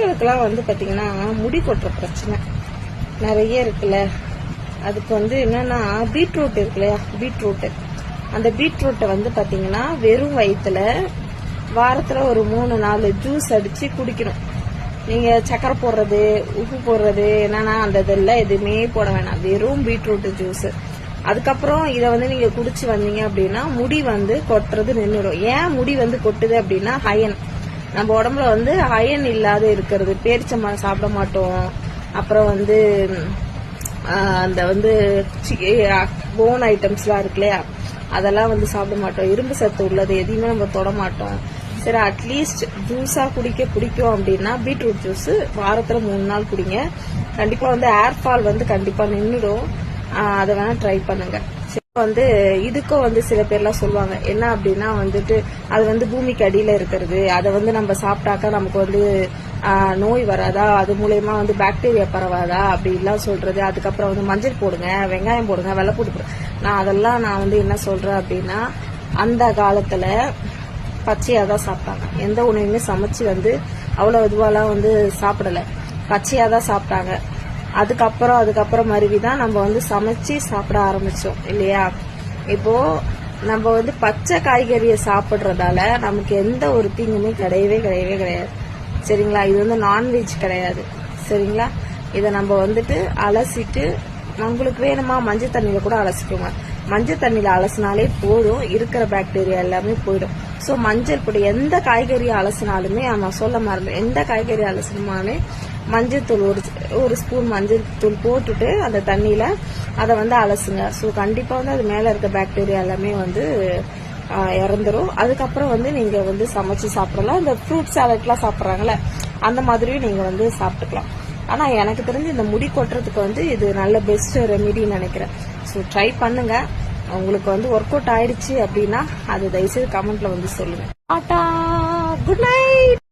பெண்களுக்கெல்லாம் வந்து பாத்தீங்கன்னா முடி கொட்டுற பிரச்சனை நிறைய இருக்குல்ல. அதுக்கு வந்து என்னன்னா பீட்ரூட் இருக்கு இல்லையா, பீட்ரூட், அந்த பீட்ரூட்டை வந்து பாத்தீங்கன்னா வெறும் வயிற்றுல வாரத்துல ஒரு 3-4 ஜூஸ் அடிச்சு குடிக்கணும். நீங்க சக்கரை போடுறது, உப்பு போடுறது, என்னன்னா அந்த இதெல்லாம் எதுவுமே போட வேணாம், வெறும் பீட்ரூட் ஜூஸ். அதுக்கப்புறம் இதை வந்து நீங்க குடிச்சு வந்தீங்க அப்படின்னா முடி வந்து கொட்டுறது நின்றுடும். ஏன் முடி வந்து கொட்டுது அப்படின்னா அயன், நம்ம உடம்புல வந்து அயன் இல்லாத இருக்கிறது. பேரிச்சம்பழம் சாப்பிட மாட்டோம், அப்புறம் வந்து அந்த வந்து போன் ஐட்டம்ஸ்லாம் இருக்கு இல்லையா, அதெல்லாம் வந்து சாப்பிட மாட்டோம். இரும்பு சத்து உள்ளது எதையுமே நம்ம தொட மாட்டோம். சரி, அட்லீஸ்ட் ஜூஸா குடிக்க பிடிக்கும் அப்படின்னா பீட்ரூட் ஜூஸ் வாரத்துல 3 நாள் குடிங்க. கண்டிப்பா வந்து ஏர் ஃபால் வந்து கண்டிப்பா நின்றுடும். அதை வேணா ட்ரை பண்ணுங்க. வந்து இதுக்கும் வந்து சில பேர்லாம் சொல்லுவாங்க என்ன அப்படின்னா வந்துட்டு அது வந்து பூமிக்கு அடியில இருக்கிறது, அதை வந்து நம்ம சாப்பிட்டாக்கா நமக்கு வந்து நோய் வராதா, அது மூலயமா வந்து பாக்டீரியா பரவாதா அப்படிலாம் சொல்றது. அதுக்கப்புறம் வந்து மஞ்சள் போடுங்க, வெங்காயம் போடுங்க, வெள்ளைப்பூடு போடுங்க. நான் வந்து என்ன சொல்றேன் அப்படின்னா, அந்த காலத்துல பச்சையா தான் சாப்பிட்டாங்க. எந்த உணவுமே சமைச்சு வந்து அவ்வளவு இதுவாலாம் வந்து சாப்பிடல, பச்சையா தான் சாப்பிட்டாங்க. அதுக்கப்புறம் மறுவிதான் நம்ம வந்து சமைச்சு சாப்பிட ஆரம்பிச்சோம் இல்லையா. இப்போ நம்ம வந்து பச்சை காய்கறியை சாப்பிடுறதால நமக்கு எந்த ஒரு தீங்குமே கிடையவே கிடையாது. சரிங்களா, இது வந்து நான்வெஜ் கிடையாது. சரிங்களா, இதை நம்ம வந்துட்டு அலசிட்டு, உங்களுக்கு வேணுமா மஞ்சள் தண்ணியில கூட அலசிக்கோங்க. மஞ்சள் தண்ணியில அலசினாலே போதும், இருக்கிற பாக்டீரியா எல்லாமே போயிடும். ஸோ மஞ்சள் பொடி, எந்த காய்கறியை அலசினாலுமே, நான் சொல்ல மறந்தேன், எந்த காய்கறி அலசினாலுமே மஞ்சள் தூள் ஒரு ஸ்பூன் மஞ்சள் தூள் போட்டுட்டு அந்த தண்ணியில அதை வந்து அலசுங்க. ஸோ கண்டிப்பா வந்து அது மேல இருக்க பாக்டீரியா எல்லாமே வந்து இறந்துரும். அதுக்கப்புறம் வந்து நீங்க வந்து சமைச்சு சாப்பிடலாம். இந்த ஃப்ரூட் சாலட்லாம் சாப்பிட்றாங்கல்ல, அந்த மாதிரியும் நீங்க வந்து சாப்பிட்டுக்கலாம். ஆனா எனக்கு தெரிஞ்சு இந்த முடி கொட்டுறதுக்கு வந்து இது நல்ல பெஸ்ட் ரெமிடின்னு நினைக்கிறேன். ஸோ ட்ரை பண்ணுங்க. உங்களுக்கு வந்து ஒர்க் அவுட் ஆயிடுச்சு அப்படின்னா அது தயவுசெய்து கமெண்ட்ல வந்து சொல்லுங்க. Tata, good night.